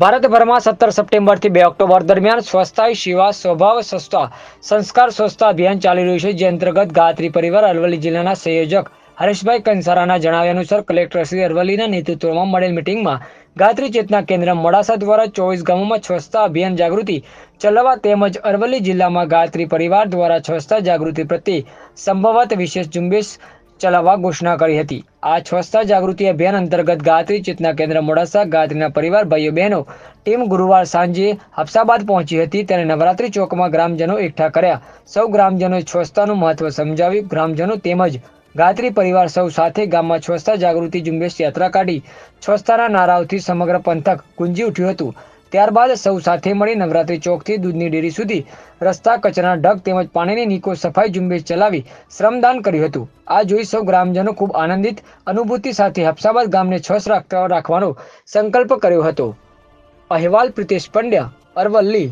ભારતભરમાં 17 સપ્ટેમ્બરથી 2 ઓક્ટોબર દરમિયાન સ્વચ્છતા સેવા સ્વભાવ સ્વચ્છતા સંસ્કાર સ્વચ્છતા અભિયાન ચાલી રહ્યું છે, જે અંતર્ગત ગાયત્રી પરિવાર અરવલ્લી જિલ્લાના સંયોજક હરેશભાઈ કંસારાના જણાવ્યા અનુસાર કલેક્ટર શ્રી અરવલ્લીના નેતૃત્વમાં મળેલ મિટિંગમાં ગાયત્રી ચેતના કેન્દ્ર મોડાસા દ્વારા 24 ગામોમાં સ્વચ્છતા અભિયાન જાગૃતિ ચલાવવા તેમજ અરવલ્લી જિલ્લામાં ગાયત્રી પરિવાર દ્વારા સ્વચ્છતા જાગૃતિ પ્રત્યે સંભવત વિશેષ ઝુંબેશ ચલાવવા ઘોષણા કરી હતી। આ સ્વચ્છતા જાગૃતિ અભિયાન અંતર્ગત ગાયત્રી ચેતના કેન્દ્ર મોડાસા ગાયત્રીના પરિવાર ભાઈઓ બહેનો ટીમ ગુરુવાર સાંજે હફસાબાદ પહોંચી હતી। ત્યારે નવરાત્રી ચોકમાં ગ્રામજનો એકઠા કર્યા। સૌ ગ્રામજનોએ સ્વચ્છતાનું મહત્વ સમજાવ્યું। ગ્રામજનો તેમજ ગાયત્રી પરિવાર સૌ સાથે ગામમાં સ્વચ્છતા જાગૃતિ ઝુંબેશ યાત્રા કાઢી સ્વચ્છતાના નારાઓથી સમગ્ર પંથક ગુંજી ઉઠ્યું હતું। ત્યારબાદ સૌ સાથે મળી નવરાત્રી ચોકથી દૂધની ડેરી સુધી રસ્તા કચરાના ઢગ તેમજ પાણીની નિકો સફાઈ ઝુંબેશ ચલાવી શ્રમદાન કર્યું હતું। આ જોઈ સૌ ગ્રામજનો ખૂબ આનંદિત અનુભૂતિ સાથે હફસાબાદ ગામને સ્વચ્છ રાખવાનો સંકલ્પ કર્યો હતો। અહેવાલ પ્રિતેશ પંડ્યા, અરવલ્લી।